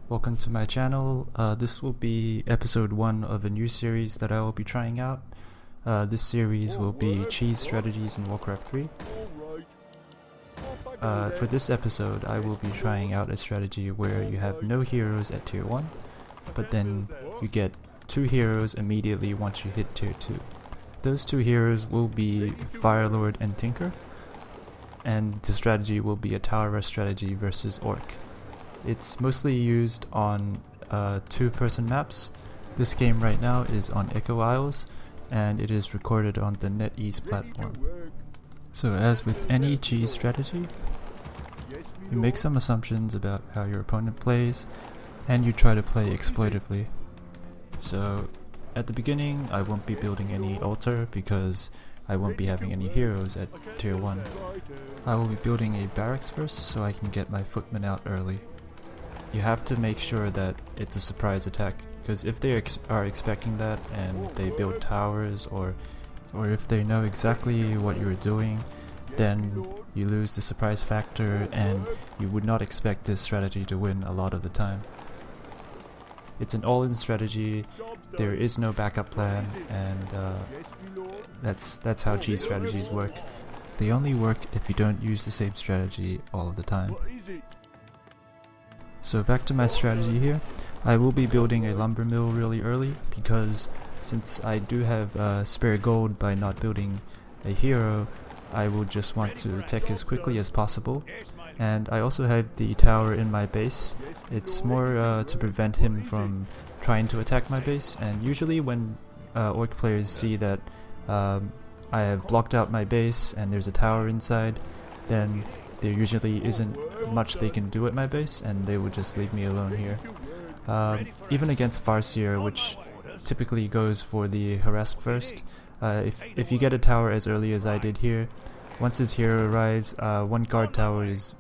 Welcome to my channel. This will be episode 1 of a new series that I will be trying out. This series will be cheese strategies in Warcraft 3. For this episode, I will be trying out a strategy where you have no heroes at tier 1, but then you get 2 heroes immediately once you hit tier 2. Those 2 heroes will be Firelord and Tinker, and the strategy will be a tower rush strategy versus Orc. It's mostly used on 2-person maps. This game right now is on Echo Isles, and it is recorded on the NetEase platform. So as with any cheese strategy, you make some assumptions about how your opponent plays, and you try to play exploitively. So at the beginning, I won't be building any altar because I won't be having any heroes at tier 1. I will be building a barracks first so I can get my footmen out early. You have to make sure that it's a surprise attack, because if they are expecting that and they build towers, or if they know exactly what you're doing, then you lose the surprise factor and you would not expect this strategy to win a lot of the time. It's an all-in strategy, there is no backup plan, and that's how cheese strategies work. They only work if you don't use the same strategy all of the time. So back to my strategy here. I will be building a lumber mill really early because since I do have spare gold by not building a hero, I will just want to tech as quickly as possible. And I also have the tower in my base. It's more to prevent him from trying to attack my base, and usually when Orc players see that I have blocked out my base and there's a tower inside, then there usually isn't much they can do at my base, and they would just leave me alone here. Even against Farseer, which typically goes for the harass first, if you get a tower as early as I did here, once his hero arrives, 1 guard tower is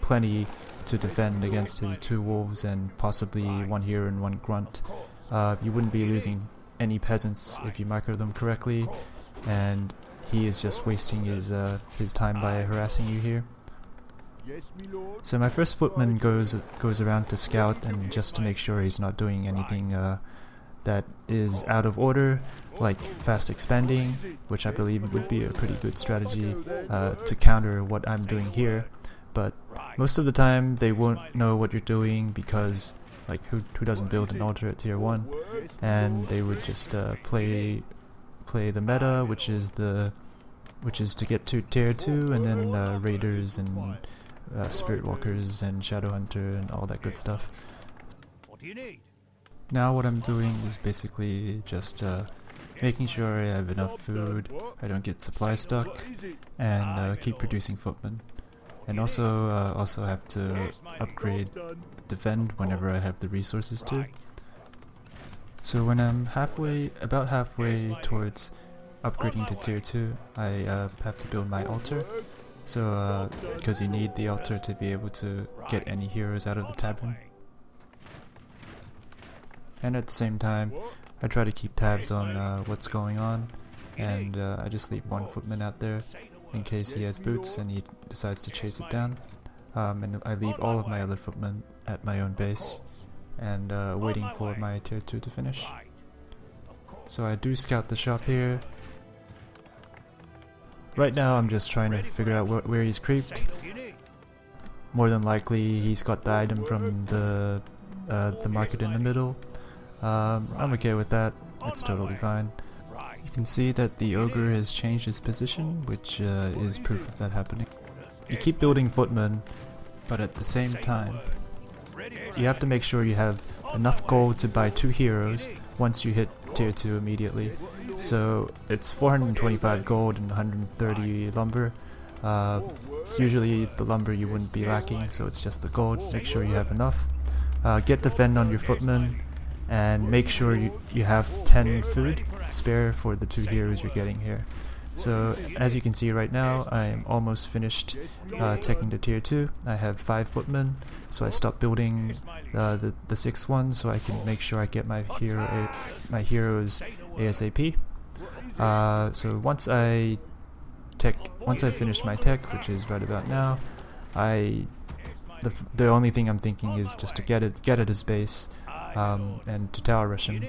plenty to defend against his 2 wolves and possibly 1 hero and 1 grunt. You wouldn't be losing any peasants if you micro them correctly, and he is just wasting his time by harassing you here. So my first footman goes around to scout and just to make sure he's not doing anything that is out of order, like fast expanding, which I believe would be a pretty good strategy to counter what I'm doing here. But most of the time they won't know what you're doing because, like, who doesn't build an altar at tier 1, and they would just play the meta, which is to get to tier 2, and then raiders and spirit walkers and shadow hunter and all that good stuff. What do you need? Now what I'm doing is basically just making sure I have enough food, I don't get supply stuck, and keep producing footmen. And also have to upgrade defend whenever I have the resources to. So when I'm about halfway towards upgrading to tier 2, I have to build my altar. So because you need the altar to be able to get any heroes out of the tavern. And at the same time, I try to keep tabs on what's going on, and I just leave 1 footman out there in case he has boots and he decides to chase it down. And I leave all of my other footmen at my own base and waiting for my tier 2 to finish. So I do scout the shop here. Right now I'm just trying to figure out where he's creeped. More than likely he's got the item from the market in the middle. I'm okay with that, it's totally fine. You can see that the ogre has changed his position, which is proof of that happening. You keep building footmen, but at the same time you have to make sure you have enough gold to buy 2 heroes once you hit tier 2 immediately. So it's 425 gold and 130 lumber. It's usually the lumber you wouldn't be lacking, so it's just the gold. Make sure you have enough. Get defend on your footmen, and make sure you have 10 food spare for the 2 heroes you're getting here. So as you can see right now, I am almost finished teching to tier 2. I have 5 footmen, so I stopped building the 6th one so I can make sure I get my heroes ASAP. So once I finish my tech, which is right about now, I the only thing I'm thinking is just to get at his base, and to tower rush him.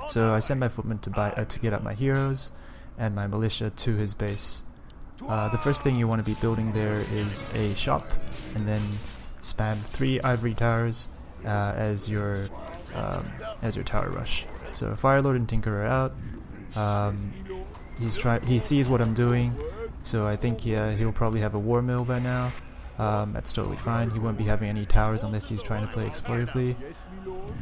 So I send my footmen to get up my heroes and my militia to his base. The first thing you want to be building there is a shop, and then spam 3 ivory towers as your tower rush. So Firelord and Tinker are out. He sees what I'm doing, so I think he'll probably have a war mill by now. That's totally fine. He won't be having any towers unless he's trying to play exploratively.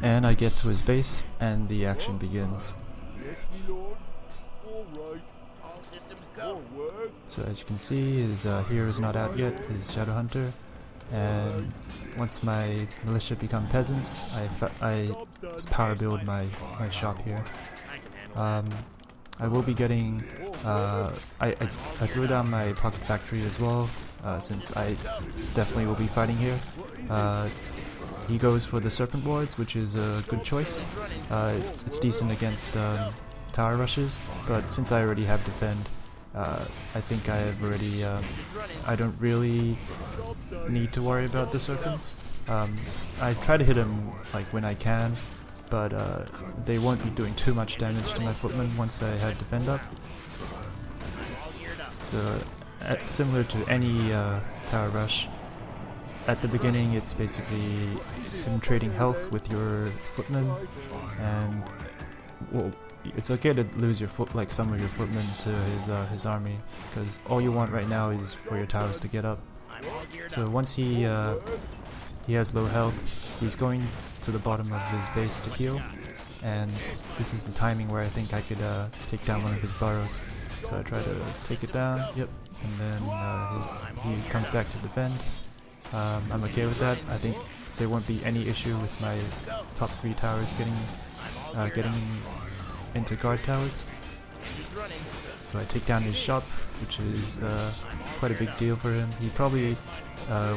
And I get to his base, and the action begins. So as you can see, his hero is not out yet, his Shadow Hunter. And once my militia become peasants, I power build my shop here. I will be getting, I threw down my pocket factory as well, since I definitely will be fighting here. He goes for the Serpent Wards, which is a good choice. It's decent against tower rushes, but since I already have defend, I think I have already, I don't really need to worry about the Serpents. I try to hit him like when I can, but they won't be doing too much damage to my footmen once I have defend up. So similar to any tower rush, at the beginning it's basically him trading health with your footmen, and well, it's okay to lose your some of your footmen to his army, because all you want right now is for your towers to get up. So once he has low health, he's going to the bottom of his base to heal, and this is the timing where I think I could take down one of his burrows. So I try to take it down, yep, and then he comes back to defend. I'm okay with that. I think there won't be any issue with my top 3 towers getting into guard towers. So I take down his shop, which is quite a big deal for him. He probably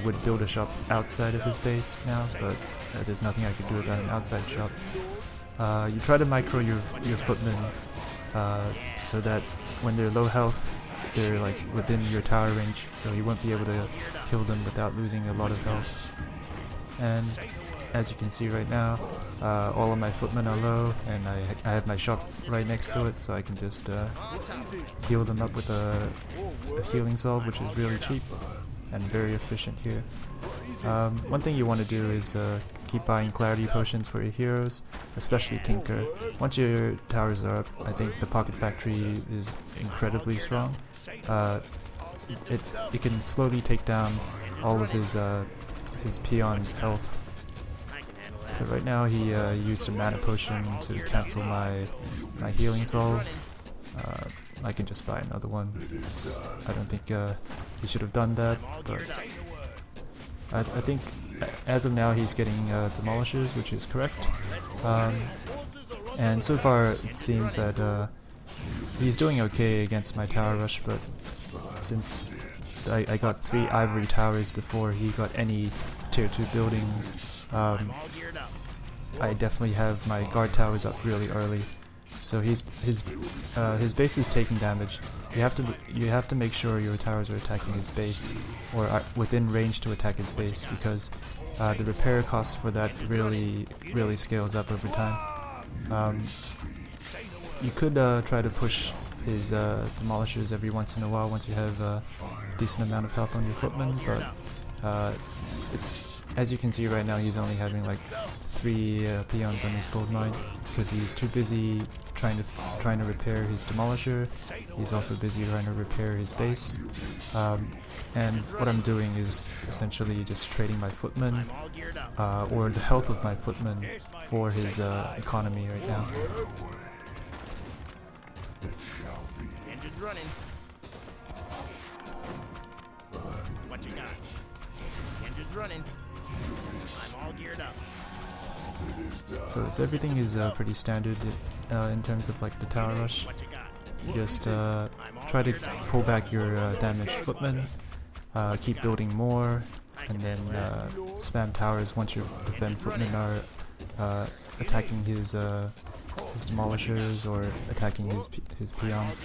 would build a shop outside of his base now, but there's nothing I could do about an outside shop. You try to micro your footmen so that when they're low health, they're like within your tower range, so you won't be able to kill them without losing a lot of health. And as you can see right now, all of my footmen are low, and I have my shop right next to it, so I can just heal them up with a healing salve, which is really cheap and very efficient here. One thing you want to do is keep buying clarity potions for your heroes, especially Tinker. Once your towers are up, I think the pocket factory is incredibly strong. It can slowly take down all of his peons' health. So right now he used a mana potion to cancel my healing salves. I can just buy another one. I don't think he should have done that, but I think as of now he's getting demolishers, which is correct. And so far it seems that he's doing okay against my tower rush, but since I got 3 ivory towers before he got any tier 2 buildings, I definitely have my guard towers up really early. So his base is taking damage. You have to make sure your towers are attacking his base, or are within range to attack his base, because the repair cost for that really scales up over time. You could try to push his demolishers every once in a while once you have a decent amount of health on your footmen, but it's, as you can see right now, he's only having like 3 peons on his gold mine because he's too busy trying to repair his demolisher. He's also busy trying to repair his base. And what I'm doing is essentially just trading my footmen, or the health of my footmen, for his economy right now. Engine's running. What you got? Engine's running. I'm all geared up. So everything is pretty standard in terms of like the tower rush. You just try to pull back your damaged footmen, keep building more, and then spam towers once your defend footmen are attacking his demolishers or attacking his peons.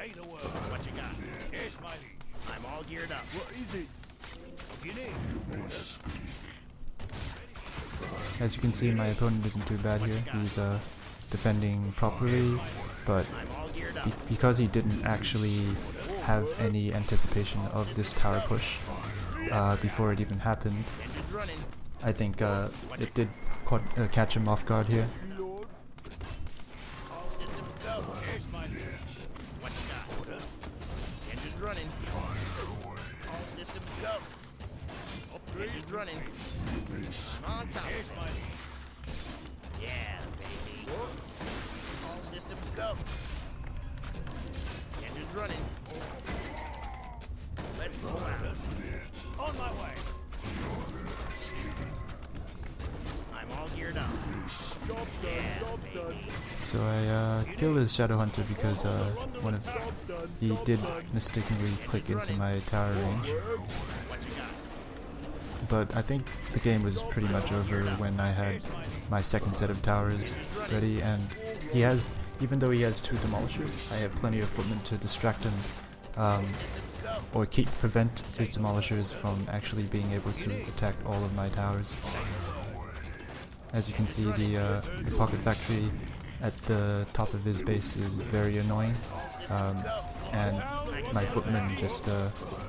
Say the word. What you got? Yes, my liege. I'm all geared up. What is it? You need. As you can see, my opponent isn't too bad here. He's defending properly, but because he didn't actually have any anticipation of this tower push before it even happened, I think it did catch him off guard here. All systems go. Here's my liege. What you got? Engines running. All systems go. Engines running. I'm on top. Here's my liege. Yeah, baby. All systems go. Engines running. Let's roll out. On my way. I'm all geared up. So I killed his Shadow Hunter because he did mistakenly click into my tower range. But I think the game was pretty much over when I had my second set of towers ready, and he has, even though he has 2 demolishers, I have plenty of footmen to distract him or prevent his demolishers from actually being able to attack all of my towers. As you can see, the pocket factory at the top of his base is very annoying, and my footman just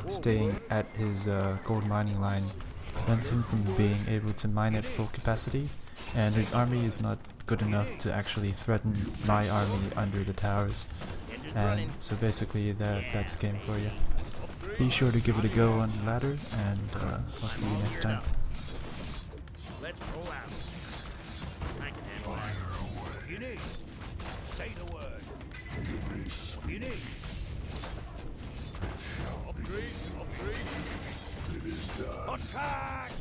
staying at his gold mining line prevents him from being able to mine at full capacity, and his army is not good enough to actually threaten my army under the towers. And so basically that's game for you. Be sure to give it a go on the ladder, and I'll see you next time. Let's roll out. I can handle that. You need. Say the word. You need. Upgrade. Attack!